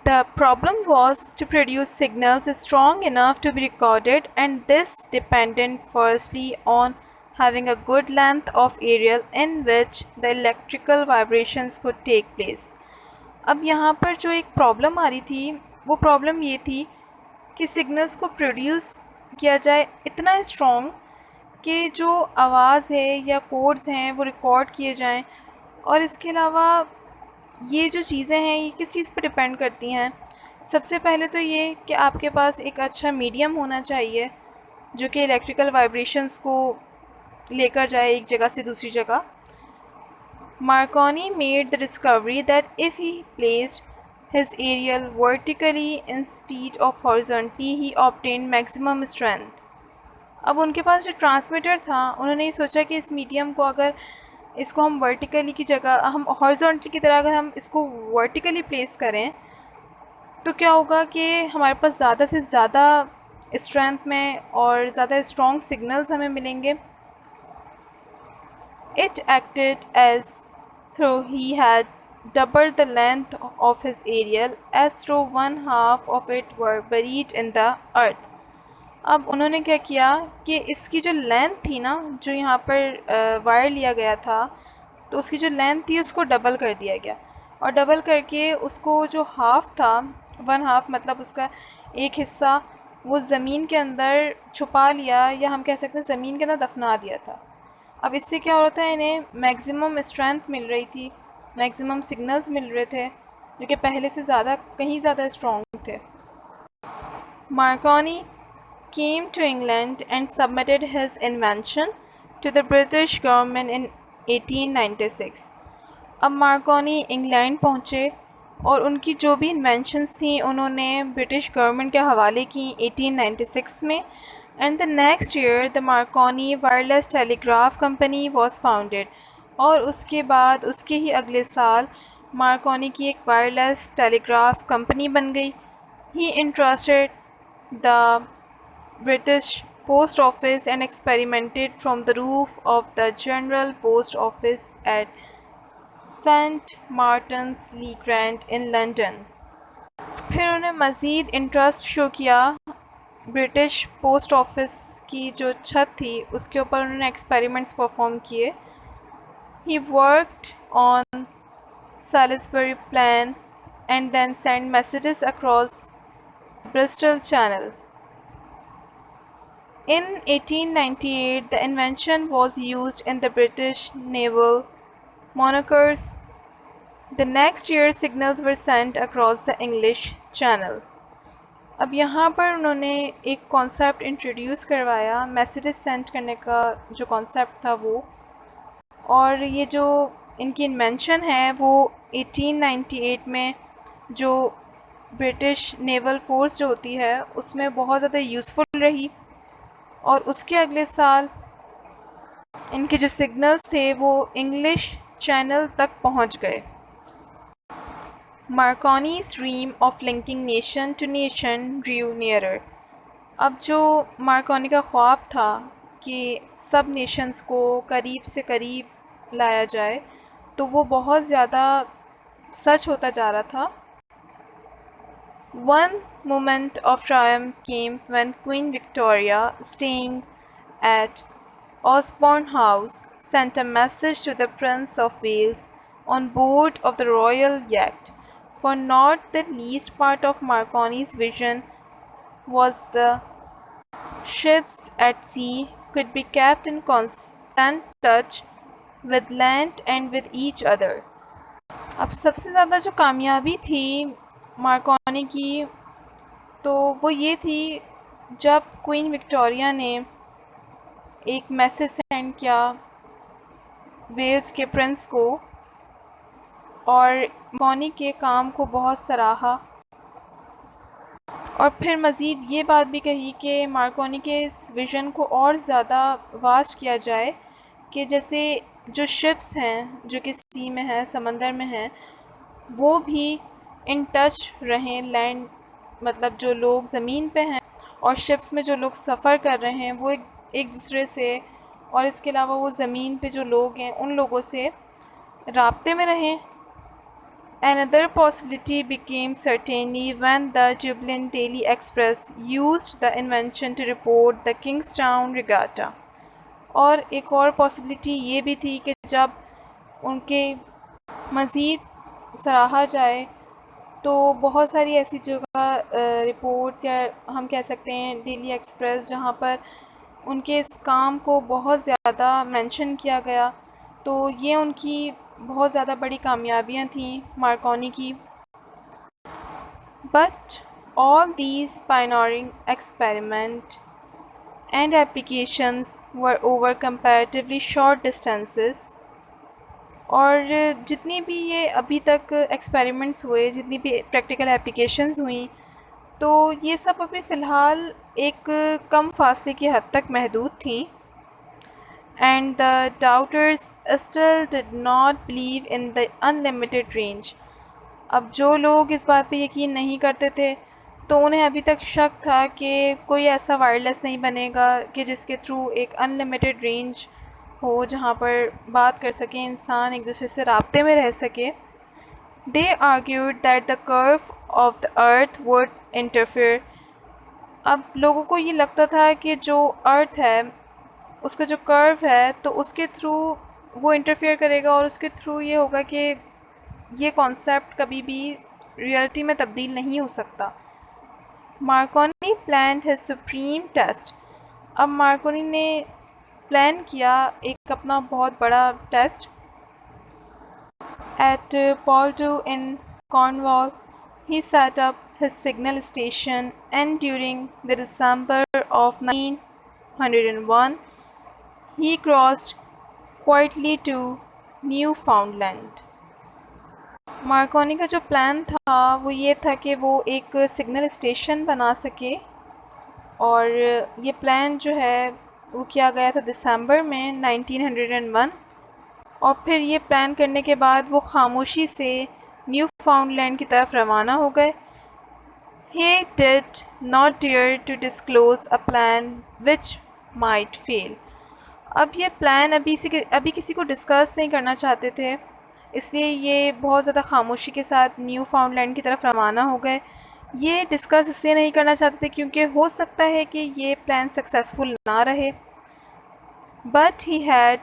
The problem was to produce signals strong enough to be recorded, and this depended firstly on having a good length of area in which the electrical vibrations could take place. अब यहाँ पर जो एक problem आ रही थी वो problem ये थी कि सिग्नल्स को प्रोड्यूस किया जाए इतना स्ट्रॉन्ग कि जो आवाज़ है या कोड्स हैं वो रिकॉर्ड किए जाएं। और इसके अलावा ये जो चीज़ें हैं ये किस चीज़ पर डिपेंड करती हैं। सबसे पहले तो ये कि आपके पास एक अच्छा मीडियम होना चाहिए जो कि इलेक्ट्रिकल वाइब्रेशंस को लेकर जाए एक जगह से दूसरी जगह। Marconi made the discovery that if he placed his aerial vertically instead of horizontally, he obtained maximum strength. अब उनके पास जो ट्रांसमीटर था उन्होंने ये सोचा कि इस मीडियम को अगर इसको हम वर्टिकली की जगह हम हॉरिजॉन्टली की तरह अगर हम इसको वर्टिकली प्लेस करें तो क्या होगा कि हमारे पास ज़्यादा से ज़्यादा स्ट्रेंथ में और ज़्यादा स्ट्रॉन्ग सिग्नल्स हमें मिलेंगे। It acted as though he had doubled the length of his aerial, as though one half of it were buried in the earth. अब उन्होंने क्या किया कि इसकी जो लेंथ थी ना, जो यहाँ पर वायर लिया गया था, तो उसकी जो लेंथ थी उसको डबल कर दिया गया और डबल करके उसको जो हाफ़ था, वन हाफ़ मतलब उसका एक हिस्सा वो ज़मीन के अंदर छुपा लिया या हम कह सकते हैं ज़मीन के अंदर दफना दिया था। अब इससे क्या होता है, इन्हें मैक्सिमम स्ट्रेंथ मिल रही थी, मैक्सिमम सिग्नल्स मिल रहे थे जो कि पहले से कहीं ज़्यादा स्ट्रॉन्ग थे। Marconi came to England and submitted his invention to the British government in 1896. अब मार्कोनी इंग्लैंड पहुँचे और उनकी जो भी इन्वेंशंस थी उन्होंने ब्रिटिश गवर्नमेंट के हवाले की 1896 में। And the next year the Markovnikov wireless telegraph company was founded, और उसके बाद उसके ही अगले साल मार्कोनी की एक वायरलेस टेलीग्राफ कंपनी बन गई। He interested the British post office and experimented from the roof of the General Post Office at St. Martin's Le Grand in London. फिर उन्हें मज़ीद इंटरेस्ट शो किया ब्रिटिश पोस्ट ऑफिस की जो छत थी उसके ऊपर उन्होंने एक्सपेरिमेंट्स परफॉर्म किए। He worked on Salisbury plan and then sent messages across Bristol Channel. In 1898, the invention was used in the British naval monocours. The next year, signals were sent across the English Channel. अब यहाँ पर उन्होंने एक concept introduce करवाया, messages send करने का जो concept था वो, और ये जो इनकी इन्वेंशन है वो 1898 में जो ब्रिटिश नेवल फोर्स जो होती है उसमें बहुत ज़्यादा यूज़फुल रही। और उसके अगले साल इनके जो सिग्नल्स थे वो इंग्लिश चैनल तक पहुंच गए। Marconi's dream of linking nation to nation grew nearer. अब जो मार्कोनी का ख्वाब था कि सब नेशंस को करीब से करीब लाया जाए तो वो बहुत ज़्यादा सच होता जा रहा था। One moment of triumph came when Queen Victoria, staying at Osborne House, sent a message to the Prince of Wales on board of the royal yacht. For not the least part of Marconi's vision was the ships at sea could be kept in constant touch with land and with each other. अब सबसे ज़्यादा जो कामयाबी थी Markovnikov की तो वो ये थी जब क्वीन विक्टोरिया ने एक मैसेज सेंड किया वेल्स के प्रिंस को और मार्कोनी के काम को बहुत सराहा, और फिर मज़ीद ये बात भी कही कि मार्कोनी के इस विज़न को और ज़्यादा वास्ट किया जाए कि जैसे जो शिप्स हैं जो कि सी में हैं, समंदर में हैं, वो भी इन टच रहें लैंड, मतलब जो लोग ज़मीन पे हैं और शिप्स में जो लोग सफ़र कर रहे हैं वो एक दूसरे से, और इसके अलावा वो ज़मीन पे जो लोग हैं उन लोगों से राब्ते में रहें। Another possibility became certainly when the Dublin Daily Express used the invention to report the Kingstown Regatta. और एक और पॉसिबिलिटी ये भी थी कि जब उनके मज़ीद सराहा जाए तो बहुत सारी ऐसी जगह रिपोर्ट्स या हम कह सकते हैं डेली एक्सप्रेस जहाँ पर उनके इस काम को बहुत ज़्यादा मेंशन किया गया, तो ये उनकी बहुत ज़्यादा बड़ी कामयाबियाँ थीं मार्कोनी की। But all these pioneering experiment and applications were over comparatively short distances। और जितनी भी ये अभी तक एक्सपेरिमेंट्स हुए, जितनी भी प्रैक्टिकल एप्लीकेशंस हुई, तो ये सब अभी फ़िलहाल एक कम फासले की हद तक महदूद थी। And the daughters still did not believe in the unlimited range. अब जो लोग इस बात पे यकीन नहीं करते थे, तो उन्हें अभी तक शक था कि कोई ऐसा वायरलेस नहीं बनेगा कि जिसके थ्रू एक अनलिमिटेड रेंज हो, जहाँ पर बात कर सकें इंसान, एक दूसरे से राब्ते में रह सके। They argued that the curve of the earth would interfere. अब लोगों को ये लगता था कि जो अर्थ है उसका जो कर्व है, तो उसके थ्रू वो इंटरफेयर करेगा और उसके थ्रू ये होगा कि ये कॉन्सेप्ट कभी भी रियलिटी में तब्दील नहीं हो सकता। Marconi planned his supreme test. अब मार्कोनी ने प्लान किया एक अपना बहुत बड़ा test. At Poldhu in Cornwall he set up his signal station, and during the December of 1901 he crossed quietly to Newfoundland। Markovnikov का जो प्लान था वो ये था कि वो एक सिग्नल स्टेशन बना सके, और ये प्लान जो है वो किया गया था दिसंबर में 1901। और फिर ये प्लान करने के बाद वो खामोशी से न्यूफाउंडलैंड की तरफ रवाना हो गए। He did not dare to disclose a plan which might fail। अब ये प्लान अभी किसी को डिस्कस नहीं करना चाहते थे, इसलिए ये बहुत ज़्यादा खामोशी के साथ न्यू फाउंडलैंड की तरफ रवाना हो गए। ये डिस्कस इसलिए नहीं करना चाहते थे क्योंकि हो सकता है कि ये प्लान सक्सेसफुल ना रहे। But he had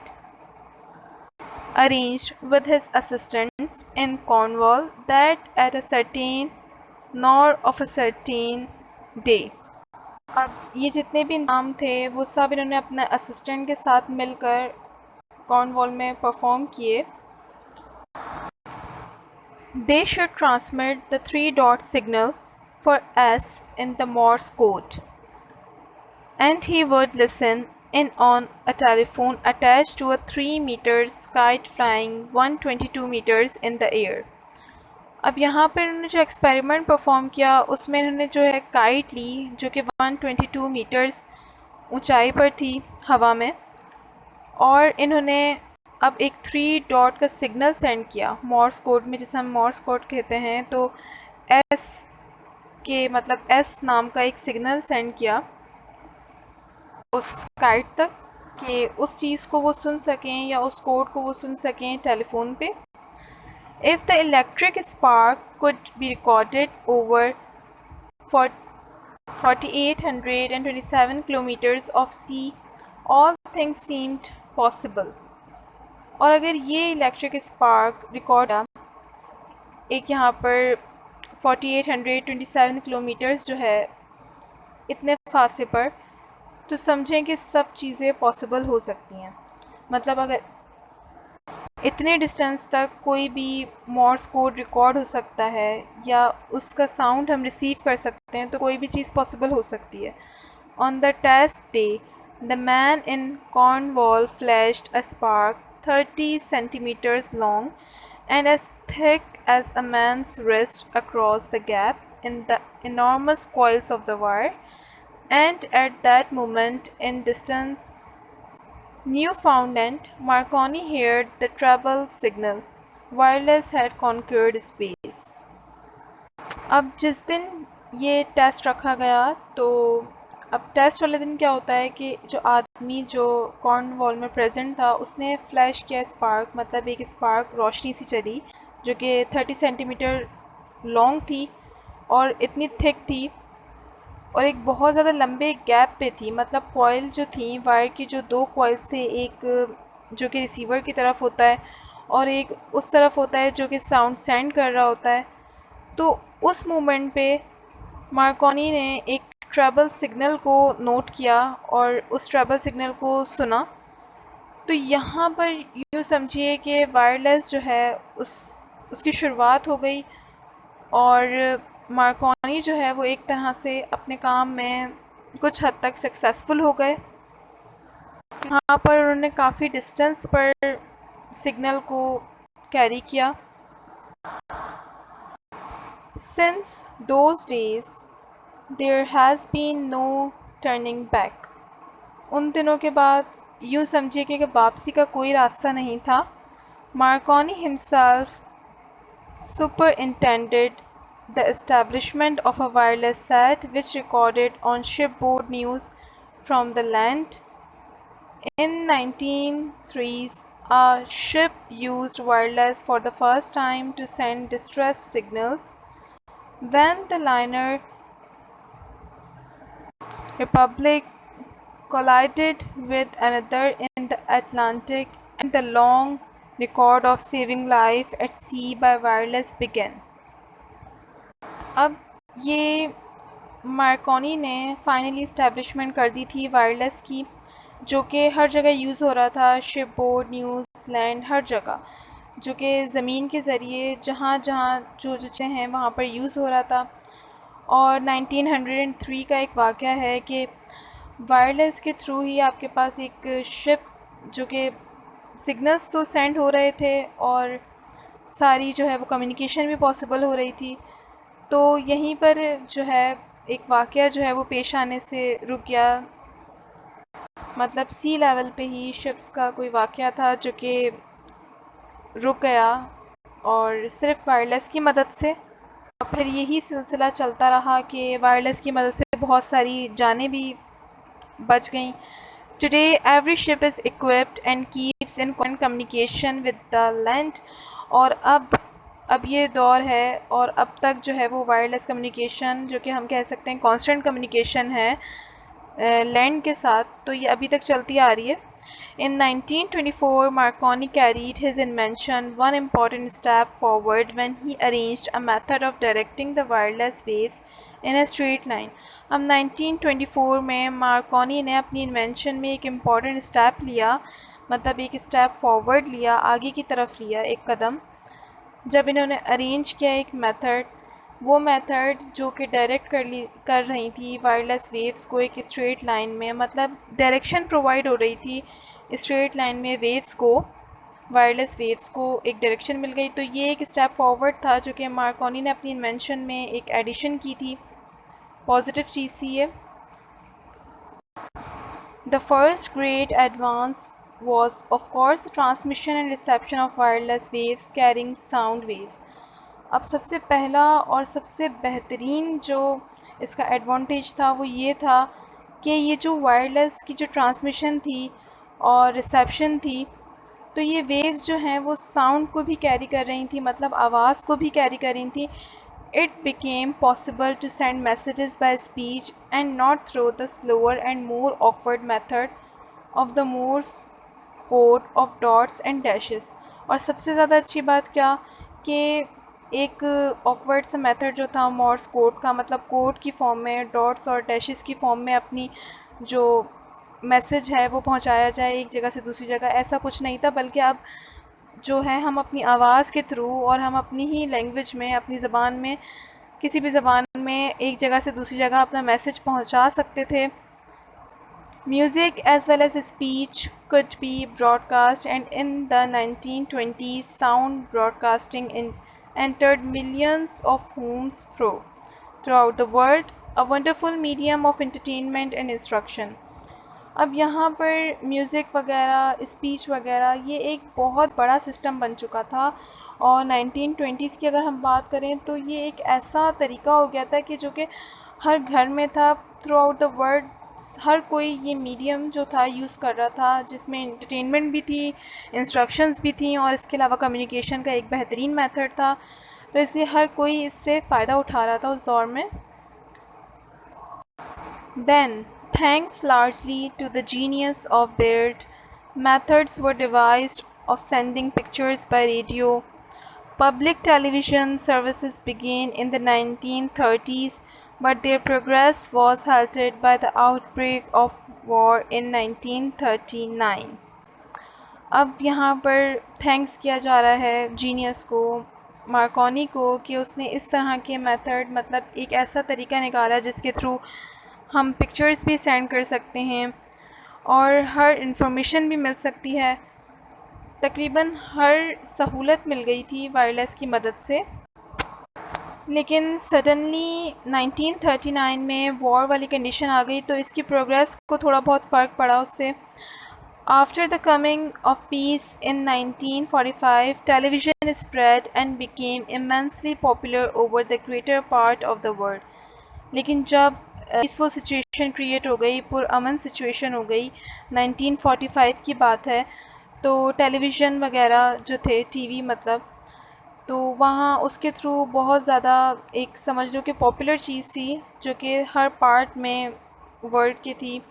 arranged with his assistants in Cornwall that at a certain nor of a certain day। अब ये जितने भी नाम थे वो सब इन्होंने अपने असिस्टेंट के साथ मिलकर कॉर्नवॉल में परफॉर्म किए। They should transmit the 3-dot signal for S in the Morse code, and he would listen in on a telephone attached to a 3 meters kite flying 122 meters in the air। अब यहाँ पर इन्होंने जो experiment perform किया उसमें इन्होंने जो है काइट ली जो कि 122 मीटर्स ऊंचाई पर थी हवा में, और इन्होंने अब एक 3 डॉट का सिग्नल सेंड किया मॉर्स कोड में, जिसे हम मॉर्स कोड कहते हैं। तो एस के मतलब एस नाम का एक सिग्नल सेंड किया उस काइट तक कि उस चीज़ को वो सुन सकें या उस कोड को वो सुन सकें टेलीफोन पे। If the electric spark could be recorded over 4,827 kilometers of sea, all things seemed possible। और अगर ये इलेक्ट्रिक स्पार्क रिकॉर्ड एक यहाँ पर 4,827 किलोमीटर्स जो है इतने फासले पर, तो समझें कि सब चीज़ें पॉसिबल हो सकती हैं। मतलब अगर इतने डिस्टेंस तक कोई भी मॉर्स कोड रिकॉर्ड हो सकता है या उसका साउंड हम रिसीव कर सकते हैं, तो कोई भी चीज़ पॉसिबल हो सकती है। On the test day the man in Cornwall flashed a spark 30 centimeters long and as thick as a man's wrist across the gap in the enormous coils of the wire, and at that moment in distance Newfoundland, Marconi heard the treble signal। Wireless had conquered space। अब जिस दिन ये test रखा गया, तो अब test वाले दिन क्या होता है कि जो आदमी जो कॉर्नवॉल में प्रेजेंट था उसने फ्लैश किया स्पार्क, मतलब एक स्पार्क रोशनी सी चली जो कि 30 सेंटीमीटर लॉन्ग थी और इतनी थिक थी और एक बहुत ज़्यादा लंबे गैप पे थी। मतलब कॉइल जो थी वायर की, जो दो कॉइल्स थे, एक जो कि रिसीवर की तरफ होता है और एक उस तरफ होता है जो कि साउंड सेंड कर रहा होता है। तो उस मोमेंट पे मार्कोनी ने एक ट्रबल सिग्नल को नोट किया और उस ट्रबल सिग्नल को सुना। तो यहाँ पर यूँ समझिए कि वायरलेस जो है उसकी शुरुआत हो गई और मार्कोनी जो है वो एक तरह से अपने काम में कुछ हद तक सक्सेसफुल हो गए। यहाँ पर उन्होंने काफ़ी डिस्टेंस पर सिग्नल को कैरी किया। Since those days there has been no turning back. उन दिनों के बाद यूँ समझिए कि वापसी का कोई रास्ता नहीं था। Markovnikov himself superintended the establishment of a wireless set which recorded on shipboard news from the land. In 1903s, a ship used wireless for the first time to send distress signals. When the liner Republic collided with another in the Atlantic, and the long record of saving life at sea by wireless began. अब ये Markovnikov ने finally establishment कर दी थी wireless की, जो कि हर जगह use हो रहा था, शिप बोर्ड, न्यूज़ लैंड, हर जगह, जो कि ज़मीन के ज़रिए जहाँ जहाँ जो चीज़ें हैं वहाँ पर यूज़ हो रहा था। और 1903 का एक वाक़या है कि वायरलेस के थ्रू ही आपके पास एक शिप, जो कि सिग्नल्स तो सेंड हो रहे थे और सारी जो है वो कम्युनिकेशन भी पॉसिबल हो रही थी। तो यहीं पर जो है एक वाक़या जो है वो पेश आने से रुक गया। मतलब सी लेवल पे ही शिप्स का कोई वाक़या था जो कि रुक गया और सिर्फ वायरलेस की मदद से। और फिर यही सिलसिला चलता रहा कि वायरलेस की मदद से बहुत सारी जानें भी बच गईं। Today every ship is equipped and keeps in communication with the land. और अब ये दौर है और अब तक जो है वो वायरलेस कम्युनिकेशन, जो कि हम कह सकते हैं कांस्टेंट कम्युनिकेशन है लैंड के साथ, तो ये अभी तक चलती आ रही है। In 1924, Marconi carried his invention one important step forward when he arranged a method of directing the wireless waves in a straight line. अब 1924 में मार्कोनी ने अपनी इन्वेंशन में एक इम्पॉर्टेंट स्टेप लिया, मतलब एक स्टेप फॉरवर्ड लिया, आगे की तरफ लिया एक कदम, जब इन्होंने अरेंज किया एक मेथड। वो मेथड जो कि डायरेक्ट कर रही थी वायरलेस वेव्स को एक स्ट्रेट लाइन में, मतलब डायरेक्शन प्रोवाइड हो रही थी स्ट्रेट लाइन में वेव्स को, वायरलेस वेव्स को एक डायरेक्शन मिल गई। तो ये एक स्टेप फॉरवर्ड था जो कि मार्कोनी ने अपनी इन्वेंशन में एक एडिशन की थी। पॉजिटिव चीज़ थी ये। The first great advance was of course the transmission and reception of wireless waves carrying sound waves. अब सबसे पहला और सबसे बेहतरीन जो इसका एडवांटेज था वो ये था कि ये जो वायरलेस की जो ट्रांसमिशन थी और रिसेप्शन थी, तो ये वेव्स जो हैं वो साउंड को भी कैरी कर रही थी, मतलब आवाज़ को भी कैरी कर रही थी। It became possible to send messages by speech and not through the slower and more awkward method of the Morse code of dots and dashes. और सबसे ज़्यादा अच्छी बात क्या कि एक ऑकवर्ड सा मेथड जो था मॉर्स कोड का, मतलब कोड की फॉर्म में डॉट्स और डैशेस की फॉर्म में अपनी जो मैसेज है वो पहुंचाया जाए एक जगह से दूसरी जगह, ऐसा कुछ नहीं था। बल्कि अब जो है हम अपनी आवाज़ के थ्रू और हम अपनी ही लैंग्वेज में, अपनी ज़बान में, किसी भी ज़बान में एक जगह से दूसरी जगह अपना मैसेज पहुंचा सकते थे। Music as well as speech could be broadcast, and in the 1920s, sound broadcasting entered millions of homes throughout the world, a wonderful medium of entertainment and instruction. अब यहाँ पर म्यूज़िक वगैरह, स्पीच वगैरह, ये एक बहुत बड़ा सिस्टम बन चुका था। और 1920s की अगर हम बात करें तो ये एक ऐसा तरीका हो गया था कि जो कि हर घर में था थ्रू आउट द वर्ल्ड। हर कोई ये मीडियम जो था यूज़ कर रहा था, जिसमें एंटरटेनमेंट भी थी, इंस्ट्रक्शंस भी थी और इसके अलावा कम्युनिकेशन का एक बेहतरीन मेथड था। तो इसलिए हर कोई इससे फ़ायदा उठा रहा था उस दौर में। Then, thanks largely to the genius of Baird, methods were devised of sending pictures by radio. Public television services began in the 1930s, but their progress was halted by the outbreak of war in 1939. अब यहाँ पर thanks किया जा रहा है genius को, Markovnikov को, कि उसने इस तरह के मेथड, मतलब एक ऐसा तरीका निकाला जिसके थ्रू हम पिक्चर्स भी सेंड कर सकते हैं और हर इंफॉर्मेशन भी मिल सकती है। तकरीबन हर सहूलत मिल गई थी वायरलेस की मदद से। लेकिन सडनली 1939 में वॉर वाली कंडीशन आ गई, तो इसकी प्रोग्रेस को थोड़ा बहुत फ़र्क पड़ा उससे। After the coming of peace in 1945, television spread and became immensely popular over the greater part of the world. लेकिन जब पीसफुल सिचुएशन क्रिएट हो गई, पुरअमन सिचुएशन हो गई, 1945 की बात है, तो टेलीविज़न वगैरह जो थे, टीवी मतलब, तो वहाँ उसके थ्रू बहुत ज़्यादा एक समझ लो कि पॉपुलर चीज़ थी जो कि हर पार्ट में वर्ल्ड की थी।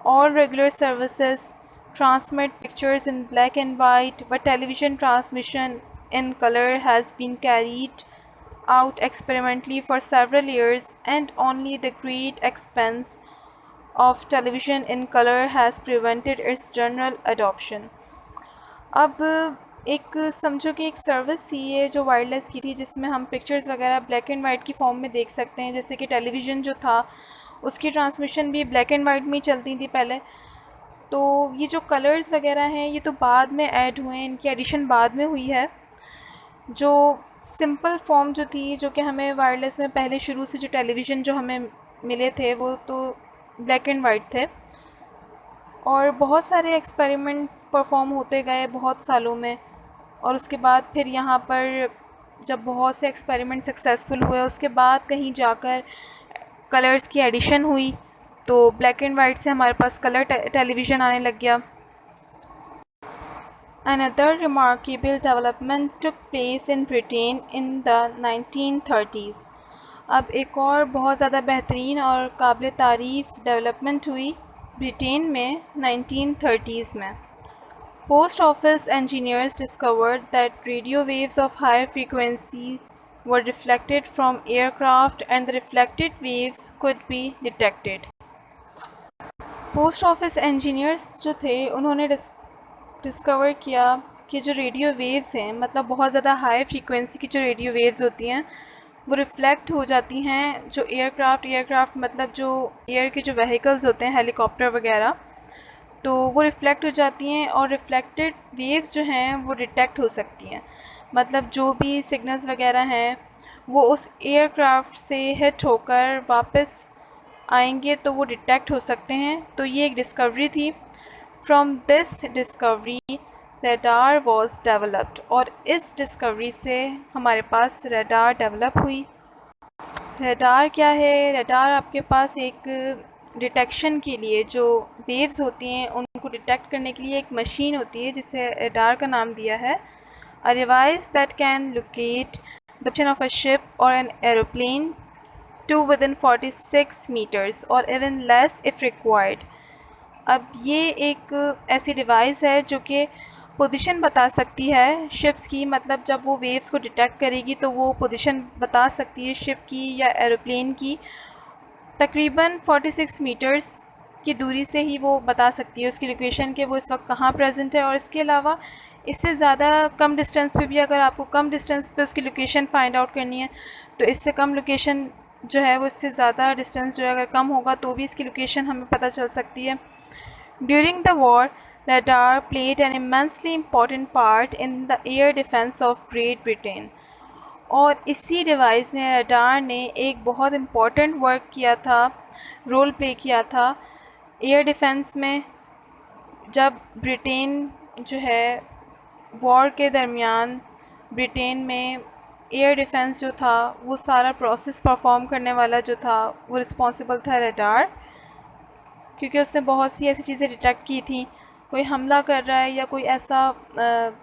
All regular services transmit pictures in black and white, but television transmission in color has been carried out experimentally for several years, and only the great expense of television in color has prevented its general adoption. अब एक समझो कि एक service थी ये जो wireless की थी, जिसमें हम पिक्चर्स वगैरह ब्लैक एंड वाइट की फॉर्म में देख सकते हैं। जैसे कि टेलीविज़न जो था उसकी ट्रांसमिशन भी ब्लैक एंड वाइट में ही चलती थी पहले। तो ये जो कलर्स वगैरह हैं ये तो बाद में ऐड हुए हैं, इनकी एडिशन बाद में हुई है। जो सिंपल फॉर्म जो थी, जो कि हमें वायरलेस में पहले शुरू से जो टेलीविज़न जो हमें मिले थे, वो तो ब्लैक एंड वाइट थे। और बहुत सारे एक्सपेरिमेंट्स परफॉर्म होते गए बहुत सालों में, और उसके बाद फिर यहाँ पर जब बहुत से एक्सपेरिमेंट सक्सेसफुल हुए, उसके बाद कहीं जाकर कलर्स की एडिशन हुई, तो ब्लैक एंड वाइट से हमारे पास कलर टेलीविज़न आने लग गया। Another remarkable development took place in Britain in the 1930s. अब एक और बहुत ज़्यादा बेहतरीन और काबिल तारीफ़ डेवलपमेंट हुई ब्रिटेन में 1930s में। Post office engineers discovered that radio waves of higher frequency were reflected from aircraft and the reflected waves could be detected. Post office engineers जो थे उन्होंने डिस्कवर किया कि जो रेडियो वेव्स हैं, मतलब बहुत ज़्यादा हाई फ्रीक्वेंसी की जो रेडियो वेव्स होती हैं, वो रिफ़्लेक्ट हो जाती हैं जो एयरक्राफ्ट मतलब जो एयर के जो व्हीकल्स होते हैं, हेलीकॉप्टर वगैरह, तो वो रिफ़्लेक्ट हो जाती हैं और रिफ़्लेक्टेड वेव्स जो हैं वो डिटेक्ट हो सकती हैं। मतलब जो भी सिग्नल्स वगैरह हैं वो उस एयरक्राफ्ट से हिट होकर वापस आएंगे तो वो डिटेक्ट हो सकते हैं। तो ये एक डिस्कवरी थी। From this discovery radar was developed, और इस डिस्कवरी से हमारे पास रडार डेवलप हुई। रडार क्या है? रडार आपके पास एक डिटेक्शन के लिए जो वेव्स होती हैं उनको डिटेक्ट करने के लिए एक मशीन होती है जिसे रडार का नाम दिया है। A device that can locate the position of a ship और an aeroplane to within 46 meters or even less if required. अब ये एक ऐसी डिवाइस है जो कि पोजीशन बता सकती है शिप्स की, मतलब जब वो वेव्स को डिटेक्ट करेगी तो वो पोजीशन बता सकती है शिप की या एरोप्लेन की। तकरीबन 46 मीटर्स की दूरी से ही वो बता सकती है उसकी लोकेशन के वो इस वक्त कहाँ प्रेजेंट है। और इसके अलावा इससे ज़्यादा कम डिस्टेंस पे भी अगर आपको कम डिस्टेंस पे उसकी लोकेशन फाइंड आउट करनी है, तो इससे कम लोकेशन जो है वो इससे ज़्यादा डिस्टेंस जो है अगर कम होगा तो भी इसकी लोकेशन हमें पता चल सकती है। During the war radar played an immensely important part in the air defence of great Britain, और इसी डिवाइस ने रडार ने एक बहुत इम्पॉर्टेंट वर्क किया था, रोल प्ले किया था एयर डिफेंस में। जब ब्रिटेन जो है वॉर के दरमियान ब्रिटेन में एयर डिफेंस जो था वो सारा प्रोसेस परफॉर्म करने वाला जो था वो रिस्पॉन्सिबल था रडार। क्योंकि उसने बहुत सी ऐसी चीज़ें डिटेक्ट की थी, कोई हमला कर रहा है या कोई ऐसा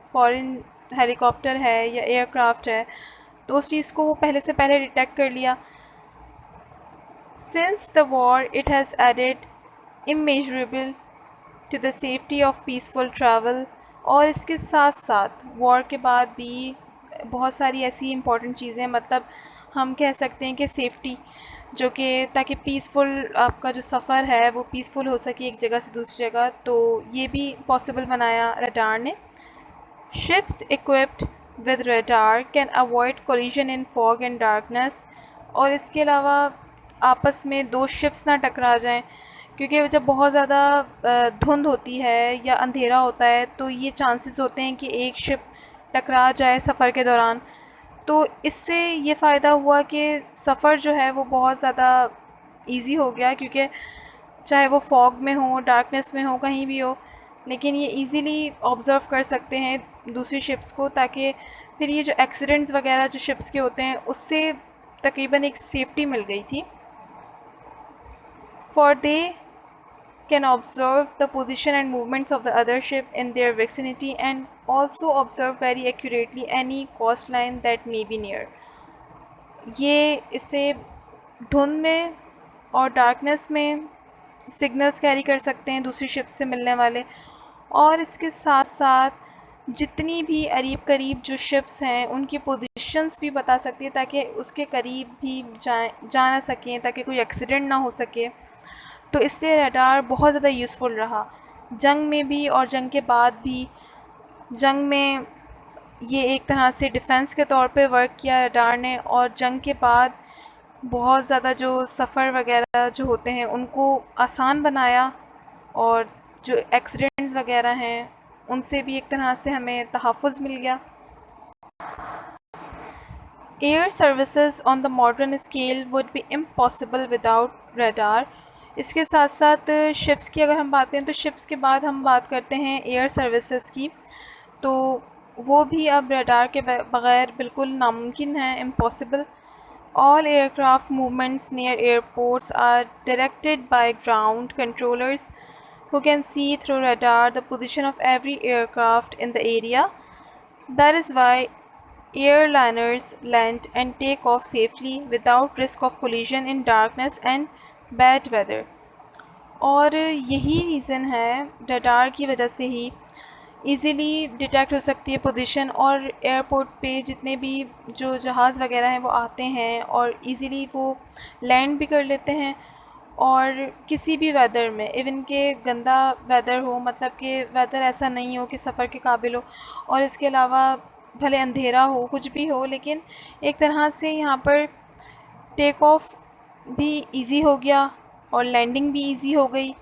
फॉरेन हेलीकॉप्टर है या एयरक्राफ्ट है, तो उस चीज़ को वो पहले से पहले डिटेक्ट कर लिया। Since the war it has added immeasurable to the safety of peaceful travel। और इसके साथ साथ वॉर के बाद भी बहुत सारी ऐसी इंपॉर्टेंट चीज़ें, मतलब हम कह सकते हैं कि सेफ्टी, जो कि ताकि पीसफुल आपका जो सफ़र है वो पीसफुल हो सके एक जगह से दूसरी जगह, तो ये भी पॉसिबल बनाया रडार ने। Ships equipped with radar can avoid collision in fog and darkness। और इसके अलावा आपस में दो शिप्स ना टकरा जाएं, क्योंकि जब बहुत ज़्यादा धुंध होती है या अंधेरा होता है तो ये चांसेस होते हैं कि एक शिप टकरा जाए सफ़र के दौरान। तो इससे ये फ़ायदा हुआ कि सफ़र जो है वो बहुत ज़्यादा इजी हो गया, क्योंकि चाहे वो फॉग में हो, डार्कनेस में हो, कहीं भी हो, लेकिन ये इजीली ऑब्ज़र्व कर सकते हैं दूसरी शिप्स को, ताकि फिर ये जो एक्सीडेंट्स वगैरह जो शिप्स के होते हैं उससे तकरीबन एक सेफ्टी मिल गई थी। For they can observe the position and movements of the other ship in their vicinity and also observe very accurately any coastline that may be near। ये इससे धुंध में और डार्कनेस में सिग्नल्स कैरी कर सकते हैं दूसरी शिप से मिलने वाले, और इसके साथ साथ जितनी भी करीब करीब जो शिप्स हैं उनकी पोजीशंस भी बता सकती है, ताकि उसके करीब भी जा ना सकें, ताकि कोई एक्सीडेंट ना हो सके। तो इसलिए रडार बहुत ज़्यादा यूज़फुल रहा जंग में भी और जंग के बाद भी। जंग में ये एक तरह से डिफेंस के तौर पे वर्क किया रडार ने, और जंग के बाद बहुत ज़्यादा जो सफ़र वगैरह जो होते हैं उनको आसान बनाया, और जो एक्सीडेंट्स वगैरह हैं उनसे भी एक तरह से हमें तहफ़्फ़ुज़ मिल गया। Air services on the modern scale would be impossible without radar. इसके साथ साथ शिप्स की अगर हम बात करें तो शिप्स के बाद हम बात करते हैं एयर सर्विसेज की, तो वो भी अब रडार के बग़ैर बिल्कुल नामुमकिन है, impossible. All aircraft movements near airports are directed by ground controllers who can see through radar the position of every aircraft in the area। That is why airliners land and take off safely without risk of collision in darkness and bad weather। और यही reason है, radar की वजह से ही easily detect हो सकती है position, और एयरपोर्ट पे जितने भी जो जहाज़ वगैरह हैं वो आते हैं और इजीली वो लैंड भी कर लेते हैं। और किसी भी वेदर में, इवन के गंदा वेदर हो, मतलब कि वेदर ऐसा नहीं हो कि सफ़र के काबिल हो, और इसके अलावा भले अंधेरा हो, कुछ भी हो, लेकिन एक तरह से यहाँ पर टेक ऑफ भी इजी हो गया और लैंडिंग भी इजी हो गई,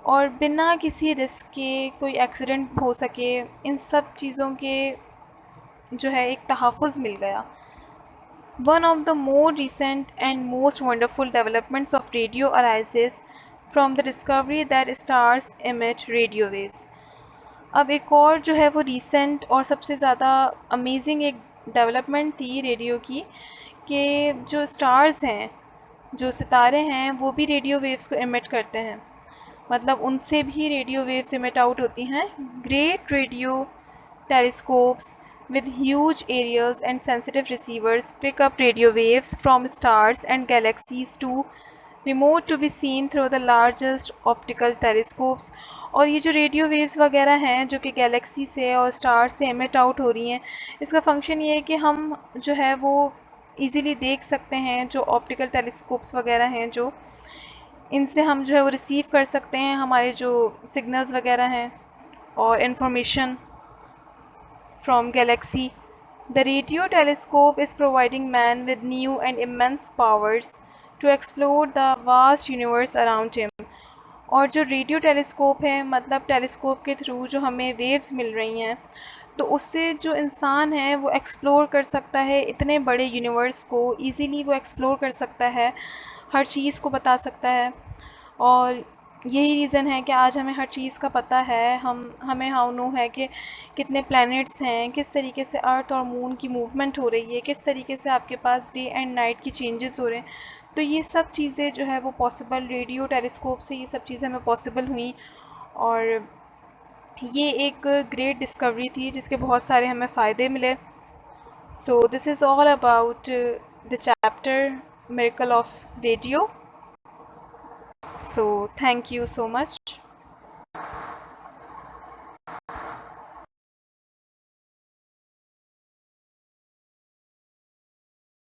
और बिना किसी रिस्क के कोई एक्सीडेंट हो सके, इन सब चीज़ों के जो है एक तहफ़्फ़ुज़ मिल गया। One of the more recent and most wonderful developments of radio arises from the discovery that stars emit radio waves. अब एक और जो है वो रीसेंट और सबसे ज़्यादा अमेजिंग एक डेवलपमेंट थी रेडियो की, कि जो स्टार्स हैं, जो सितारे हैं, वो भी रेडियो वेव्स को एमिट करते हैं, मतलब उनसे भी रेडियो वेव्स इमिट आउट होती हैं। Great radio telescopes with huge aerials and sensitive receivers pick up radio waves from stars and galaxies too remote to be seen through the largest optical telescopes। और ये जो radio waves वगैरह हैं जो कि Galaxy से और स्टार से एमिट आउट हो रही हैं, इसका फंक्शन ये है कि हम जो है वो इजीली देख सकते हैं, जो ऑप्टिकल टेलीस्कोप्स वगैरह हैं जो इनसे हम जो है वो रिसीव कर सकते हैं हमारे जो सिग्नल्स वगैरह हैं और information from galaxy. The radio telescope is providing man with new and immense powers to explore the vast universe around him. और जो रेडियो टेलीस्कोप है, मतलब टेलीस्कोप के थ्रू जो हमें वेव्स मिल रही हैं, तो उससे जो इंसान है वो एक्सप्लोर कर सकता है इतने बड़े यूनिवर्स को, ईज़िली वो एक्सप्लोर कर सकता है, हर चीज़ को बता सकता है। और यही रीज़न है कि आज हमें हर चीज़ का पता है, हमें हाउ नो है कि कितने प्लैनेट्स हैं, किस तरीके से अर्थ और मून की मूवमेंट हो रही है, किस तरीके से आपके पास डे एंड नाइट की चेंजेस हो रहे हैं। तो ये सब चीज़ें जो है वो पॉसिबल रेडियो टेलीस्कोप से ये सब चीज़ें हमें पॉसिबल हुई। और ये एक ग्रेट डिस्कवरी थी जिसके बहुत सारे हमें फ़ायदे मिले। So this is all about the chapter miracle of radio. So thank you so much.